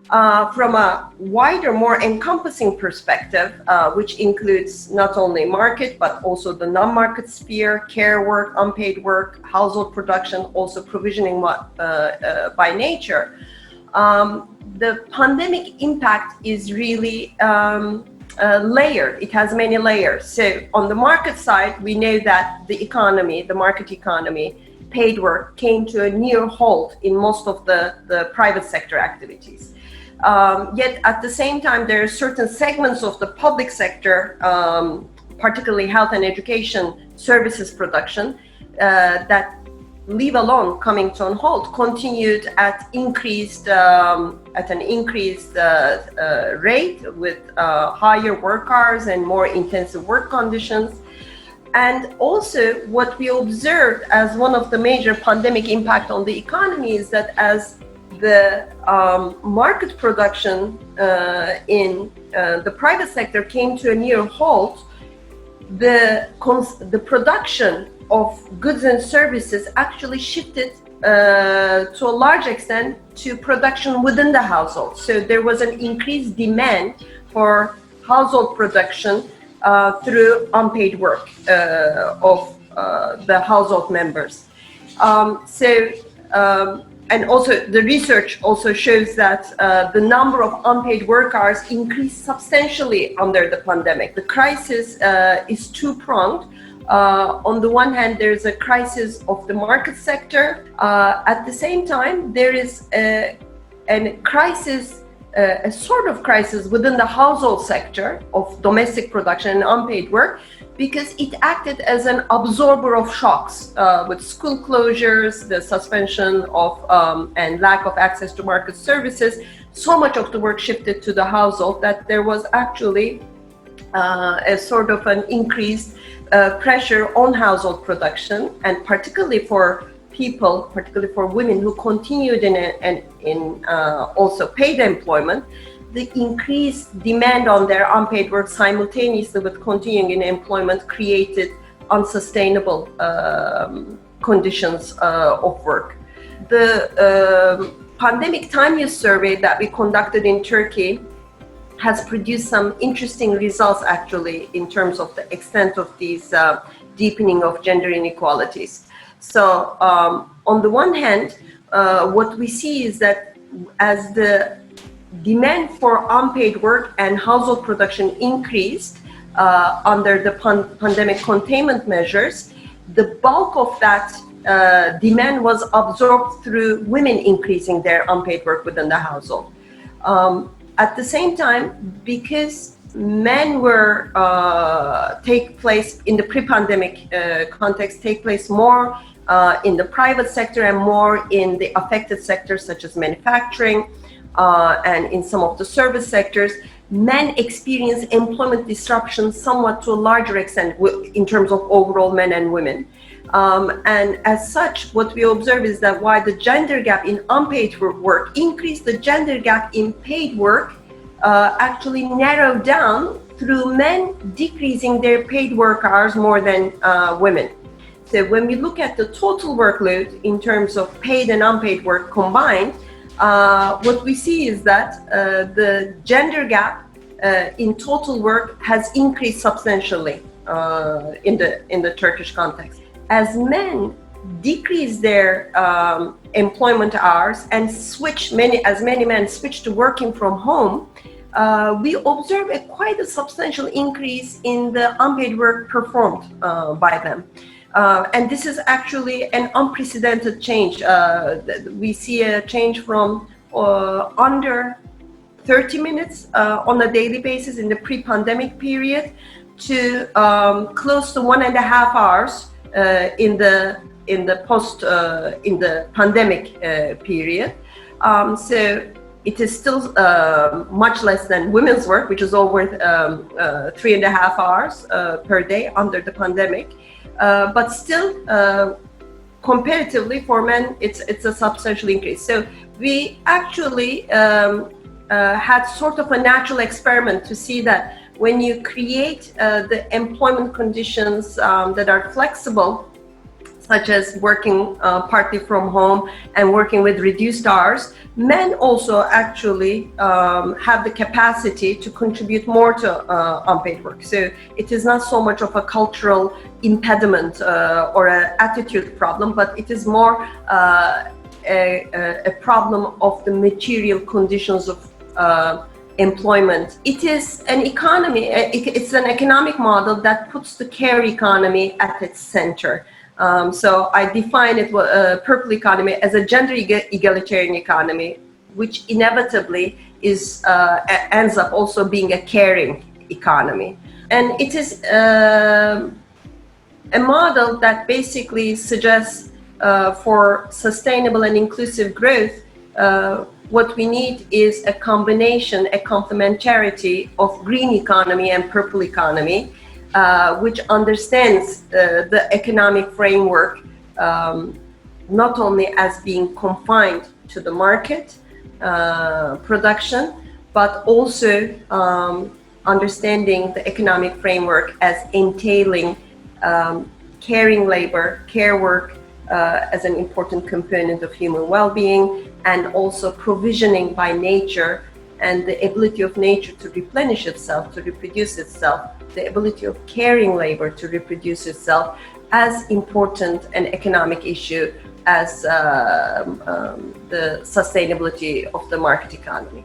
from a wider, more encompassing perspective, which includes not only market, but also the non-market sphere, care work, unpaid work, household production, also provisioning by nature. The pandemic impact is really layered. It has many layers. So on the market side, we know that the economy, the market economy, paid work came to a near halt in most of the private sector activities. Yet at the same time, there are certain segments of the public sector, particularly health and education services production, that leave alone coming to a halt, continued at an increased rate with higher work hours and more intensive work conditions. And also what we observed as one of the major pandemic impact on the economy is that as the market production in the private sector came to a near halt, the production of goods and services actually shifted to a large extent to production within the household. So there was an increased demand for household production through unpaid work of the household members. And also the research also shows that the number of unpaid work hours increased substantially under the pandemic. The crisis is two-pronged. On the one hand, there's a crisis of the market sector. At the same time, there is a crisis, a sort of crisis within the household sector of domestic production and unpaid work, because it acted as an absorber of shocks with school closures, the suspension of and lack of access to market services. So much of the work shifted to the household that there was actually a sort of an increased pressure on household production, and particularly for people, particularly for women who continued in also paid employment, the increased demand on their unpaid work simultaneously with continuing in employment created unsustainable conditions of work. The pandemic time use survey that we conducted in Turkey has produced some interesting results actually in terms of the extent of these deepening of gender inequalities. So on the one hand, what we see is that as the demand for unpaid work and household production increased under the pandemic containment measures, the bulk of that demand was absorbed through women increasing their unpaid work within the household. At the same time, because men were take place in the pre-pandemic context, take place more in the private sector and more in the affected sectors such as manufacturing and in some of the service sectors, men experience employment disruption somewhat to a larger extent in terms of overall men and women. And as such, what we observe is that while the gender gap in unpaid work increased, the gender gap in paid work actually narrowed down through men decreasing their paid work hours more than women. So when we look at the total workload in terms of paid and unpaid work combined, what we see is that the gender gap in total work has increased substantially in the Turkish context. As men decrease their employment hours and as many men switch to working from home, we observe quite a substantial increase in the unpaid work performed by them. And this is actually an unprecedented change. We see a change from under 30 minutes on a daily basis in the pre-pandemic period to close to 1.5 hours in the pandemic period. So it is still much less than women's work, which is over 3.5 hours per day under the pandemic. But still, comparatively for men, it's a substantial increase. So we actually had sort of a natural experiment to see that when you create the employment conditions that are flexible, such as working partly from home and working with reduced hours, men also actually have the capacity to contribute more to unpaid work. So it is not so much of a cultural impediment or an attitude problem, but it is more a problem of the material conditions of employment. It is an economy, it's an economic model that puts the care economy at its center. So I define it, purple economy, as a gender egalitarian economy, which inevitably ends up also being a caring economy. And it is a model that basically suggests for sustainable and inclusive growth, what we need is a combination, a complementarity of green economy and purple economy, which understands the economic framework not only as being confined to the market production, but also understanding the economic framework as entailing caring labor, care work as an important component of human well-being, and also provisioning by nature and the ability of nature to replenish itself, to reproduce itself, the ability of caring labor to reproduce itself as important an economic issue as the sustainability of the market economy.